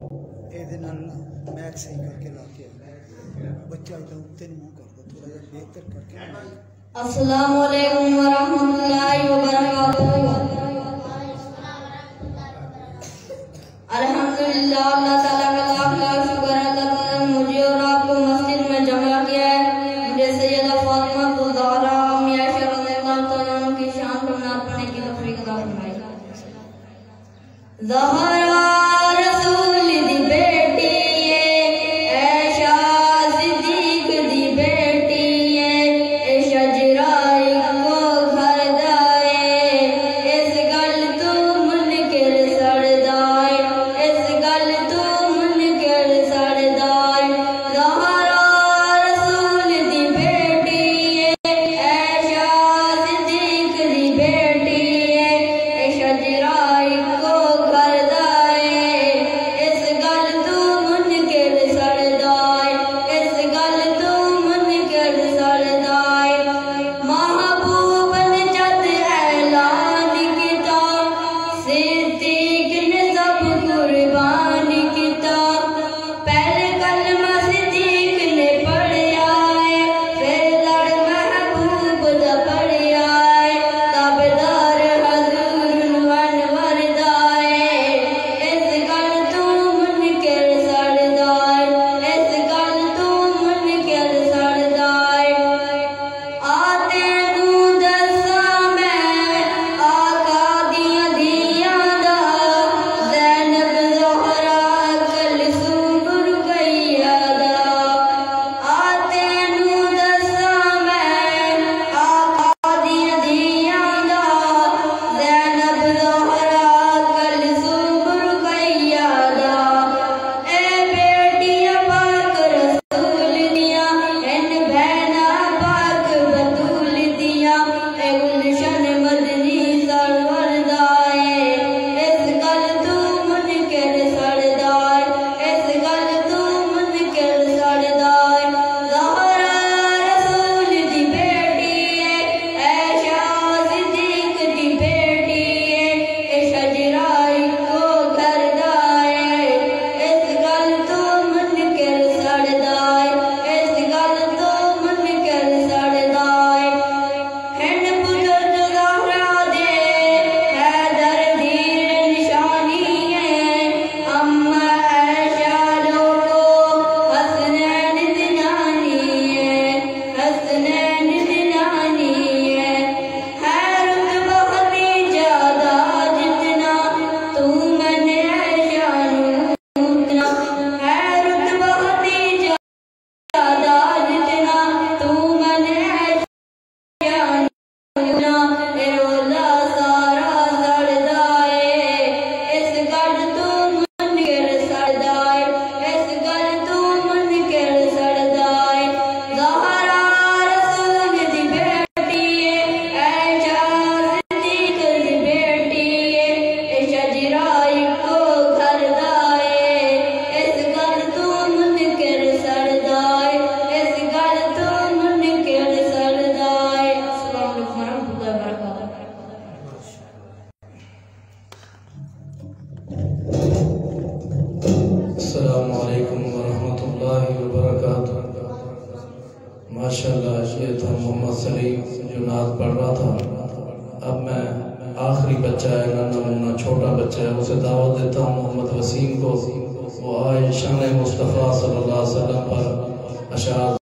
Mac सही करके ला के बच्चा एकदम उत्ते नहीं मुँह करता, थोड़ा जरा बेहतर करके। अस्सलामु अलैकुम व रहमतुल्लाहि व बरकातुहू। अल्हम्दुलिल्लाह, अल्लाह ताला का लाख लाख शुक्र है ताला ने मुझे और आपको मस्जिद में जमा किया है। मुझे सैयदा फातिमा ज़हरा अम्मी आयशा रज़ियल्लाहु तआला अन्हा की शान को नात पढ़ने की तौफीक अता फरमाई। ज़हरा रसूल दी बेटी है, ऐशा सिद्दीक दी बेटी है, ऐशा जिराई को घर दाए, इस गल तू मुनकिर सड़दाए, इस गल तू मुनकिर सड़दाए। ज़हरा रसूल दी बेटी है, ऐशा सिद्दीक दी बेटी है, ऐशा जिराई को घर दाए, इस गल तू मुनकिर सड़दाए, इस गल तू मुनकिर सड़दाए। महबूब ने जद ऐलान किता, सिद्दीक ने सब कुर्बान किता। पहले कलमा सिद्दीक ने पढ़िया है, फिर लड़ महबूब दा पढ़िया है, ताबेदार हजूर अनवर दाए, इस गल तू मुनकिर सड़दाए, इस गल तू मुनकिर सड़दाए। आते तू दसा मैं आका दियां दियां दा, ज़ैनब ज़हरा कलसूम रुकैया दा। आते तू दसा मैं आका दियां दियां दा, ज़ैनब ज़हरा कलसूम रुकैया दा। ए बेटियां पाक रसूल दियां, इन बहना पाक बतूल दियां, ए गुलशन मदनी सरवर दाए, इस गल तू मुनकिर सड़दाए, इस गल तू मुनकिर सड़दाए। ज़हरा रसूल दी बेटी है, ऐशा सिद्दीक दी बेटी है, ऐशा जिराई को घर दाए, इस गल तू मुनकिर सड़दाए, इस गल तू मुनकिर सड़दाए। हिंद पुत्र ज़हरा दे हैदर दी निशानी है, अम्मा ऐशा लोगो हसनैन दी नानी है, हसनैन दी नानी है। रुतबा खदीजा दा जितना, तू मैंने ऐशा नू उतना, रुतबा खदीजा दा जितना, तू मैंने ऐशा नूना। ए रोज़ा सारा सड़दाए, इस गल तू मुनकिर सड़दाए, इस गल तू मुनकिर सड़दाए। ज़हरा रसूल दी बेटी है, ऐशा सिद्दीक दी बेटी है, ऐशा जिराई को घर दाए, इस गल तू मुनकिर सड़दाए, इस गल तू मुनकिर सड़दाए। अस्सलामु अलैकुम वरहमतुल्लाहि वबरकातुहू। अस्सलामु अलैकुम वरहमतुल्लाहि वबरकातुहू। माशाअल्लाह, ये था मोहम्मद सलीम जो नात पढ़ रहा था। अब मैं आखिरी बच्चा है ना, नमूना छोटा बच्चा है, उसे दावत देता हूँ मोहम्मद वसीम को। वो आए शान मुस्तफ़ा सल्लल्लाहु अलैहि वसल्लम पर अशार